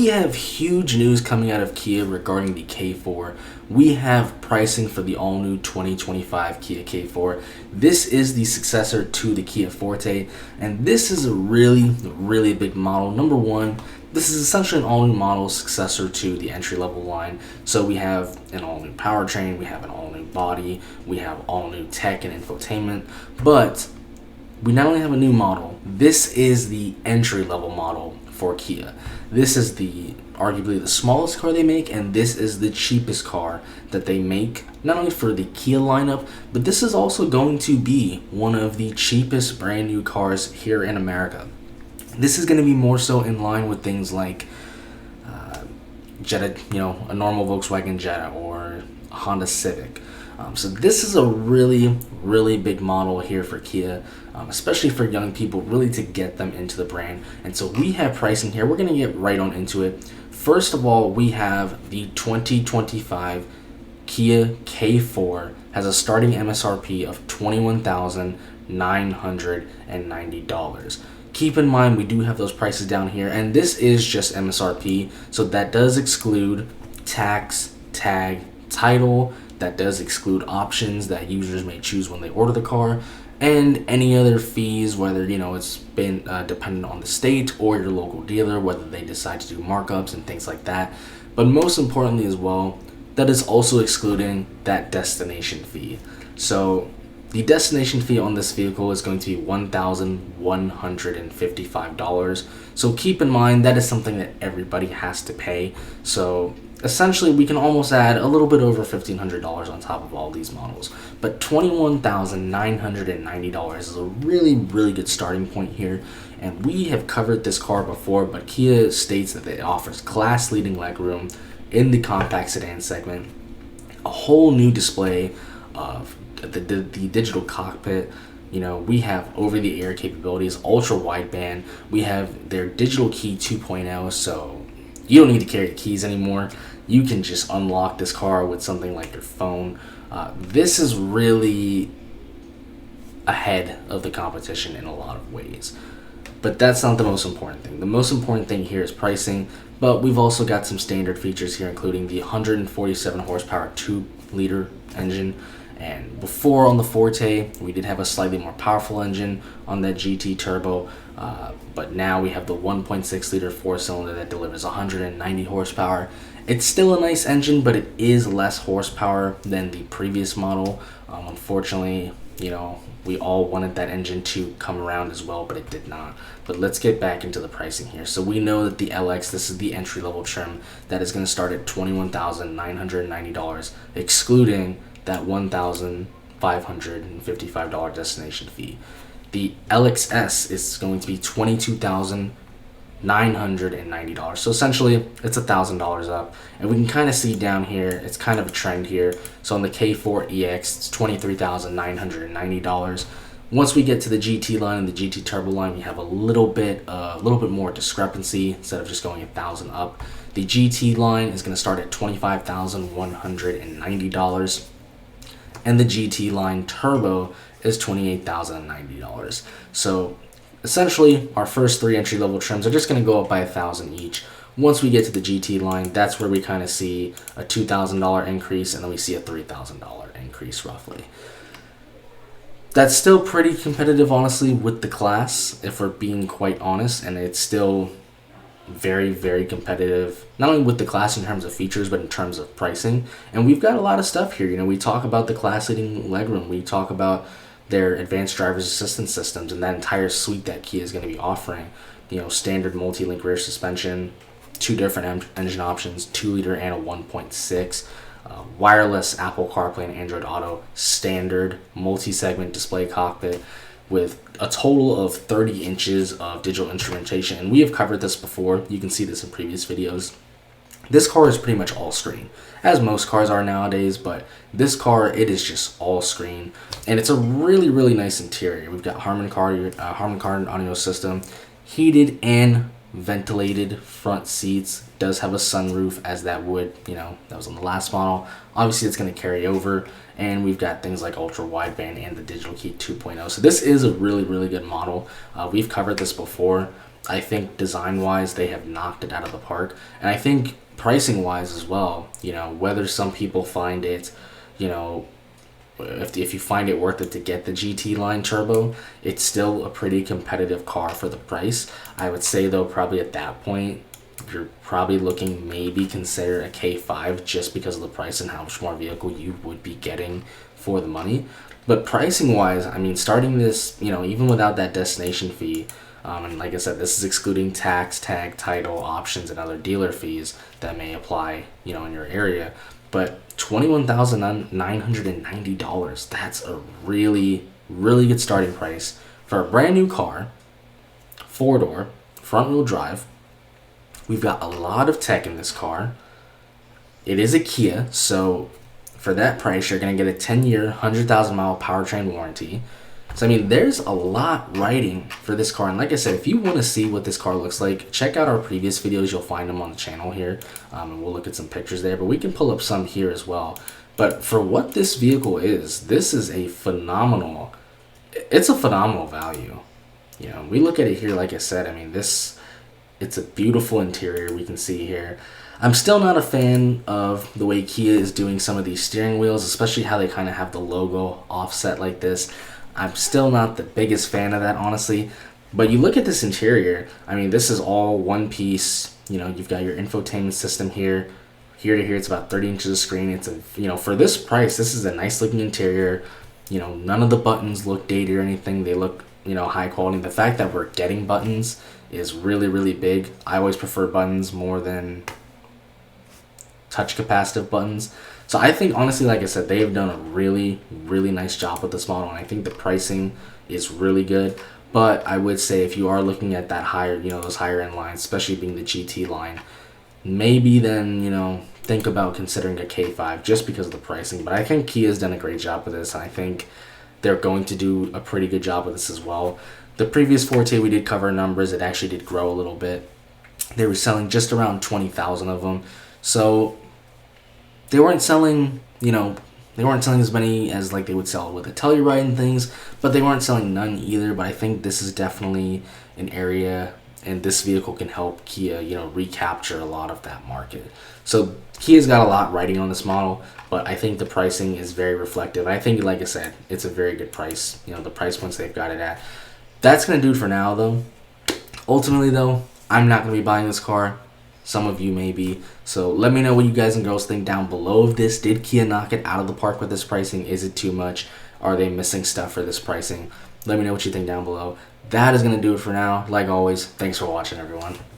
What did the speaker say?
we have huge news coming out of Kia regarding the K4. We have pricing for the all-new 2025 Kia K4. This is the successor to the Kia Forte, and this is a really big model. Number one, this is essentially an all-new model successor to the entry-level line. So we have an all-new powertrain, we have an all-new body, we have all-new tech and infotainment, but we not only have a new model, this is the entry-level model for Kia. This is arguably the smallest car they make, and this is the cheapest car that they make, not only for the Kia lineup, but this is also going to be one of the cheapest brand new cars here in America. This is going to be more so in line with things like Jetta, a normal Volkswagen Jetta or a Honda Civic. So this is a really big model here for Kia, especially for young people, really to get them into the brand. And so we have pricing here. We're going to get right on into it. First of all, we have the 2025 Kia K4 has a starting MSRP of $21,990. Keep in mind, we do have those prices down here, and this is just MSRP, so that does exclude tax, tag, title. That does exclude options that users may choose when they order the car, and any other fees, whether it's been dependent on the state or your local dealer, whether they decide to do markups and things like that. But most importantly as well, that is also excluding that destination fee. So the destination fee on this vehicle is going to be $1,155. So keep in mind that is something that everybody has to pay. So essentially, we can almost add a little bit over $1,500 on top of all these models. But $21,990 is a really good starting point here. And we have covered this car before, but Kia states that it offers class-leading legroom in the compact sedan segment, a whole new display of the digital cockpit. We have over-the-air capabilities, ultra-wideband. We have their digital key 2.0, so you don't need to carry the keys anymore. You can just unlock this car with something like your phone. This is really ahead of the competition in a lot of ways. But that's not the most important thing. The most important thing here is pricing, but we've also got some standard features here, including the 147 horsepower 2-liter engine. And before on the Forte, we did have a slightly more powerful engine on that GT Turbo, but now we have the 1.6-liter 4-cylinder that delivers 190 horsepower. It's still a nice engine, but it is less horsepower than the previous model. Unfortunately, we all wanted that engine to come around as well, but it did not. But let's get back into the pricing here. So we know that the LX, this is the entry-level trim, that is going to start at $21,990, excluding that $1,555 destination fee. The LXS is going to be $22,990. So essentially, it's $1,000 up. And we can kind of see down here, it's kind of a trend here. So on the K4EX, it's $23,990. Once we get to the GT line and the GT Turbo line, we have a little bit more discrepancy instead of just going $1,000 up. The GT line is going to start at $25,190. And the GT line Turbo is $28,090. So essentially, our first three entry-level trims are just going to go up by $1,000 each. Once we get to the GT line, that's where we kind of see a $2,000 increase, and then we see a $3,000 increase roughly. That's still pretty competitive, honestly, with the class, if we're being quite honest, and it's still very competitive, not only with the class in terms of features, but in terms of pricing. And we've got a lot of stuff here. We talk about the class-leading legroom. We talk about their advanced driver's assistance systems and that entire suite that Kia is going to be offering. Standard multi-link rear suspension, 2 different engine options, 2-liter and a 1.6, wireless Apple CarPlay and Android Auto, standard multi-segment display cockpit with a total of 30 inches of digital instrumentation. And we have covered this before. You can see this in previous videos. This car is pretty much all screen, as most cars are nowadays, but this car, it is just all screen. And it's a really nice interior. We've got Harman Kardon audio system, heated and ventilated front seats. Does have a sunroof, as that would, that was on the last model. Obviously, it's going to carry over. And we've got things like ultra wideband and the digital key 2.0. So this is a really good model. We've covered this before. I think design-wise, they have knocked it out of the park. And I think pricing-wise as well, whether some people find it, you know, if you find it worth it to get the GT line turbo, it's still a pretty competitive car for the price. I would say though, probably at that point, you're probably looking maybe consider a K5 just because of the price and how much more vehicle you would be getting for the money. But pricing wise, I mean, starting this, even without that destination fee, and like I said, this is excluding tax, tag, title, options, and other dealer fees that may apply, in your area. But $21,990, that's a really, really good starting price for a brand new car, 4-door, front wheel drive. We've got a lot of tech in this car. It is a Kia, so for that price, you're going to get a 10-year, 100,000 mile powertrain warranty. So, I mean, there's a lot riding for this car. And like I said, if you want to see what this car looks like, check out our previous videos. You'll find them on the channel here. And we'll look at some pictures there. But we can pull up some here as well. But for what this vehicle is, this is a phenomenal... It's a phenomenal value. We look at it here, like I said, I mean, it's a beautiful interior we can see here. I'm still not a fan of the way Kia is doing some of these steering wheels, especially how they kind of have the logo offset like this. I'm still not the biggest fan of that, honestly. But you look at this interior, I mean, this is all one piece. You've got your infotainment system here. Here to here, it's about 30 inches of screen. It's for this price, this is a nice looking interior. None of the buttons look dated or anything. They look, high quality. The fact that we're getting buttons is really, really big. I always prefer buttons more than touch capacitive buttons. So I think, honestly, like I said, they've done a really, really nice job with this model, and I think the pricing is really good. But I would say if you are looking at that higher, those higher end lines, especially being the GT line, maybe then, think about considering a K5 just because of the pricing. But I think Kia's done a great job with this, and I think they're going to do a pretty good job with this as well. The previous Forte, we did cover numbers. It actually did grow a little bit. They were selling just around 20,000 of them. So they weren't selling, they weren't selling as many as like they would sell with the Telluride and things, but they weren't selling none either. But I think this is definitely an area, and this vehicle can help Kia, recapture a lot of that market. So Kia's got a lot riding on this model, but I think the pricing is very reflective. I think, like I said, it's a very good price, the price points they've got it at. That's going to do it for now, though. Ultimately, though, I'm not going to be buying this car. Some of you may be. So let me know what you guys and girls think down below of this. Did Kia knock it out of the park with this pricing? Is it too much? Are they missing stuff for this pricing? Let me know what you think down below. That is going to do it for now. Like always, thanks for watching, everyone.